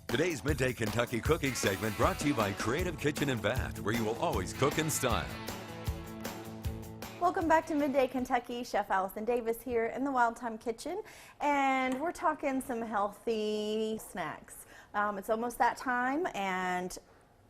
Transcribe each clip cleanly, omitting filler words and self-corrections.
Today's Midday Kentucky Cooking segment brought to you by Creative Kitchen and Bath, where you will always cook in style. Welcome back to Midday Kentucky. Chef Allison Davis here in the Wild Time Kitchen, and we're talking some healthy snacks. It's almost that time, and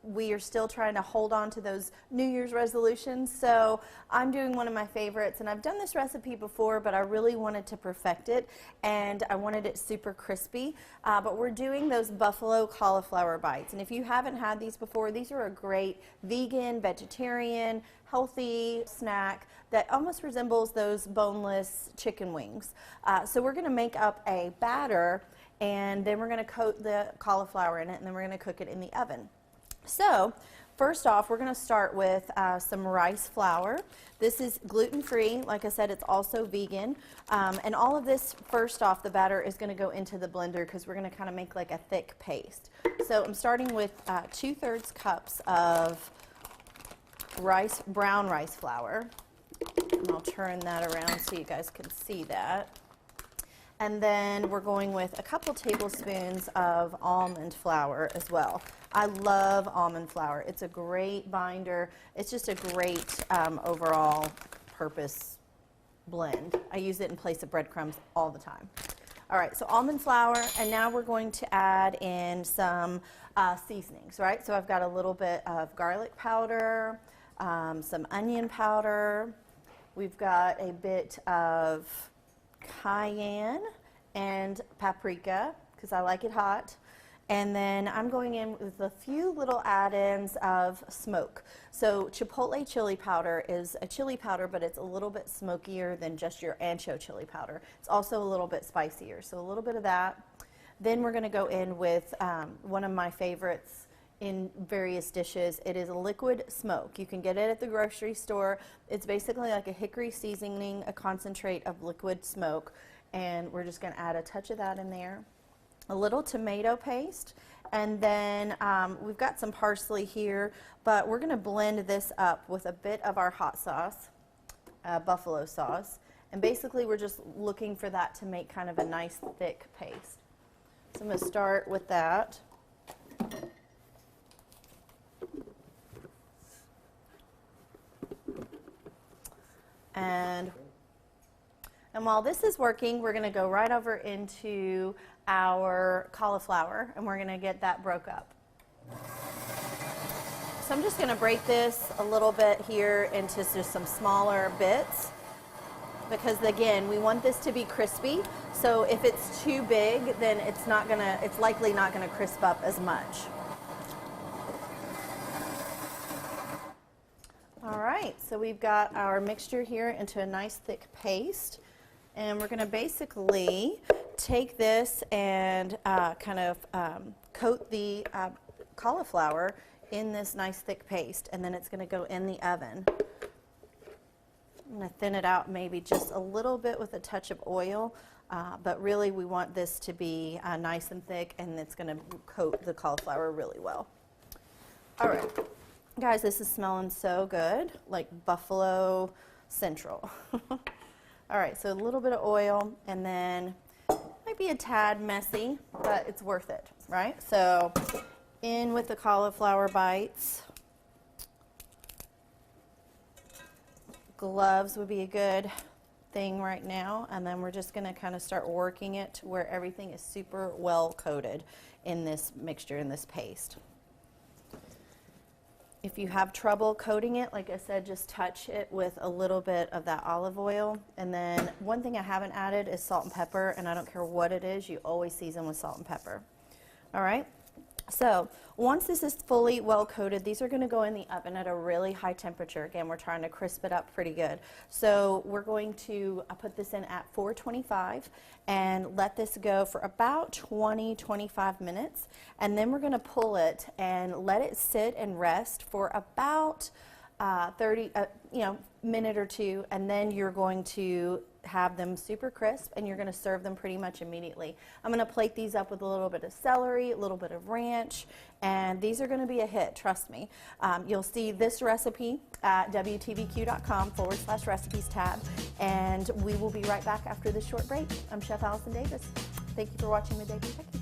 we are still trying to hold on to those New Year's resolutions. So I'm doing one of my favorites, and I've done this recipe before, but I really wanted to perfect it, and I wanted it super crispy. But we're doing those buffalo cauliflower bites, and if you haven't had these before, these are a great vegan, vegetarian, healthy snack that almost resembles those boneless chicken wings. So we're going to make up a batter, and then we're going to coat the cauliflower in it, and then we're going to cook it in the oven. So first off, we're going to start with some rice flour. This is gluten-free. Like I said, it's also vegan. And all of this, first off, the batter is going to go into the blender because we're going to kind of make like a thick paste. So I'm starting with 2/3 cups of brown rice flour. And I'll turn that around so you guys can see that. And then we're going with a couple tablespoons of almond flour as well. I love almond flour. It's a great binder. It's just a great overall purpose blend. I use it in place of breadcrumbs all the time. All right, so almond flour, and now we're going to add in some seasonings, right? So I've got a little bit of garlic powder, some onion powder. We've got a bit of cayenne and paprika because I like it hot. And then I'm going in with a few little add-ins of smoke. So chipotle chili powder is a chili powder, but it's a little bit smokier than just your ancho chili powder. It's also a little bit spicier, so a little bit of that. Then we're going to go in with one of my favorites in various dishes. It is a liquid smoke. You can get it at the grocery store. It's basically like a hickory seasoning, a concentrate of liquid smoke, and we're just going to add a touch of that in there. A little tomato paste, and then we've got some parsley here, but we're going to blend this up with a bit of our hot sauce, buffalo sauce, and basically we're just looking for that to make kind of a nice thick paste. So I'm going to start with that. And while this is working, we're going to go right over into our cauliflower, and we're going to get that broke up. So I'm just going to break this a little bit here into just some smaller bits, because again, we want this to be crispy. So if it's too big, then it's likely not going to crisp up as much. All right, so we've got our mixture here into a nice thick paste, and we're going to basically take this and kind of coat the cauliflower in this nice thick paste, and then it's going to go in the oven. I'm going to thin it out maybe just a little bit with a touch of oil, but really we want this to be nice and thick, and it's going to coat the cauliflower really well. All right. Guys, this is smelling so good, like Buffalo Central. All right, so a little bit of oil, and then might be a tad messy, but it's worth it, right? So in with the cauliflower bites. Gloves would be a good thing right now, and then we're just going to kind of start working it to where everything is super well coated in this mixture, in this paste. If you have trouble coating it, like I said, just touch it with a little bit of that olive oil. And then one thing I haven't added is salt and pepper, and I don't care what it is, you always season with salt and pepper. All right? So once this is fully well coated, these are going to go in the oven at a really high temperature. Again, we're trying to crisp it up pretty good. So we're going to put this in at 425 and let this go for about 20-25 minutes. And then we're going to pull it and let it sit and rest for about 30 minute or two, and then you're going to have them super crisp, and you're going to serve them pretty much immediately. I'm going to plate these up with a little bit of celery, a little bit of ranch, and these are going to be a hit, trust me. You'll see this recipe at wtvq.com/recipes tab, and we will be right back after this short break. I'm Chef Allison Davis. Thank you for watching Midday Kentucky.